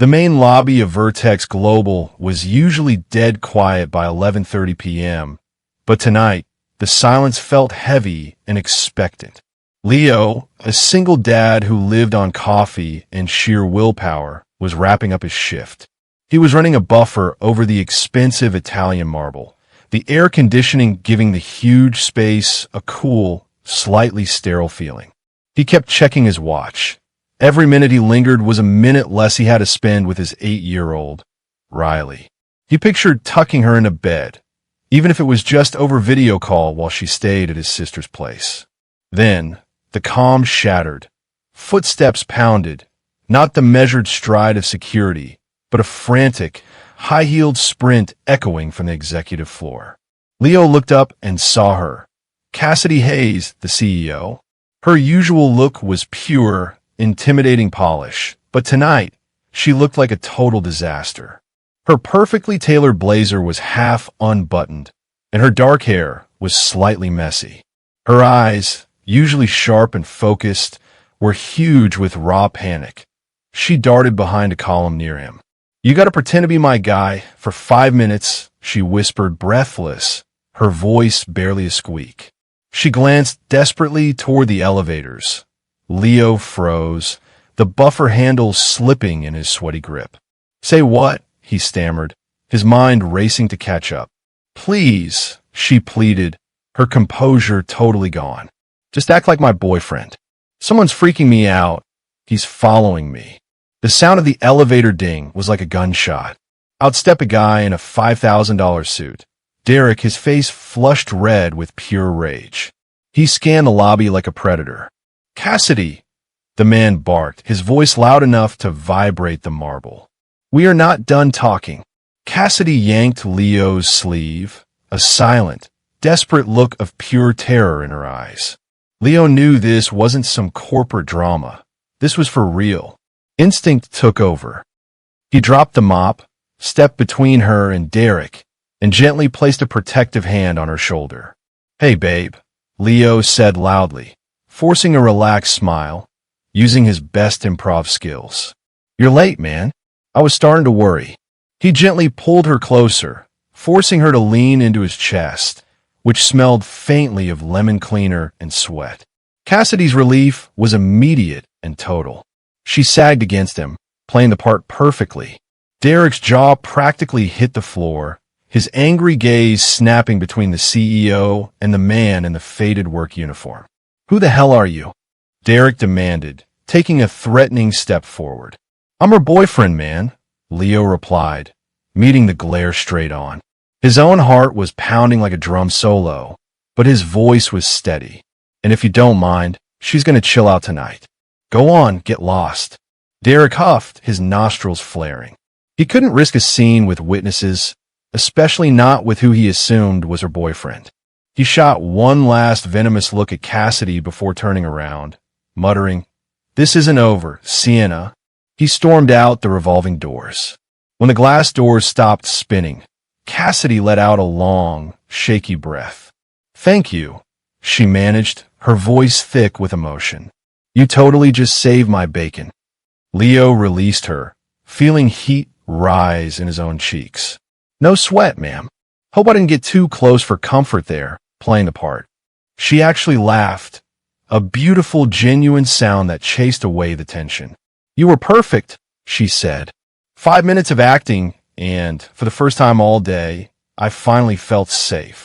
The main lobby of Vertex Global was usually dead quiet by 11:30 p.m., but tonight, the silence felt heavy and expectant. Leo, a single dad who lived on coffee and sheer willpower, was wrapping up his shift. He was running a buffer over the expensive Italian marble, the air conditioning giving the huge space a cool, slightly sterile feeling. He kept checking his watch. Every minute he lingered was a minute less he had to spend with his 8-year-old, Riley. He pictured tucking her into bed, even if it was just over video call while she stayed at his sister's place. Then, the calm shattered. Footsteps pounded, not the measured stride of security, but a frantic, high-heeled sprint echoing from the executive floor. Leo looked up and saw her. Cassidy Hayes, the CEO. Her usual look was pure, intimidating polish, but tonight, she looked like a total disaster. Her perfectly tailored blazer was half unbuttoned, and her dark hair was slightly messy. Her eyes, usually sharp and focused, were huge with raw panic. She darted behind a column near him. "You gotta pretend to be my guy for 5 minutes," she whispered, breathless, her voice barely a squeak. She glanced desperately toward the elevators. Leo froze, the buffer handle slipping in his sweaty grip. "Say what?" he stammered, his mind racing to catch up. "Please," she pleaded, her composure totally gone. "Just act like my boyfriend. Someone's freaking me out. He's following me." The sound of the elevator ding was like a gunshot. Out stepped a guy in a $5,000 suit. Derek, his face flushed red with pure rage. He scanned the lobby like a predator. "Cassidy!" the man barked, his voice loud enough to vibrate the marble. "We are not done talking." Cassidy yanked Leo's sleeve, a silent, desperate look of pure terror in her eyes. Leo knew this wasn't some corporate drama. This was for real. Instinct took over. He dropped the mop, stepped between her and Derek, and gently placed a protective hand on her shoulder. "Hey, babe," Leo said loudly, forcing a relaxed smile, using his best improv skills. "You're late, man." I was starting to worry. He gently pulled her closer, forcing her to lean into his chest, which smelled faintly of lemon cleaner and sweat. Cassidy's relief was immediate and total. She sagged against him, playing the part perfectly. Derek's jaw practically hit the floor, his angry gaze snapping between the CEO and the man in the faded work uniform. "Who the hell are you?" Derek demanded, taking a threatening step forward. "I'm her boyfriend, man," Leo replied, meeting the glare straight on. His own heart was pounding like a drum solo, but his voice was steady. "And if you don't mind, she's going to chill out tonight. Go on, get lost." Derek huffed, his nostrils flaring. He couldn't risk a scene with witnesses, especially not with who he assumed was her boyfriend. He shot one last venomous look at Cassidy before turning around, muttering, "This isn't over, Sienna." He stormed out the revolving doors. When the glass doors stopped spinning, Cassidy let out a long, shaky breath. "Thank you," she managed, her voice thick with emotion. "You totally just saved my bacon." Leo released her, feeling heat rise in his own cheeks. "No sweat, ma'am. Hope I didn't get too close for comfort there, playing the part." She actually laughed, a beautiful, genuine sound that chased away the tension. "You were perfect," she said. 5 minutes of acting, and for the first time all day, I finally felt safe.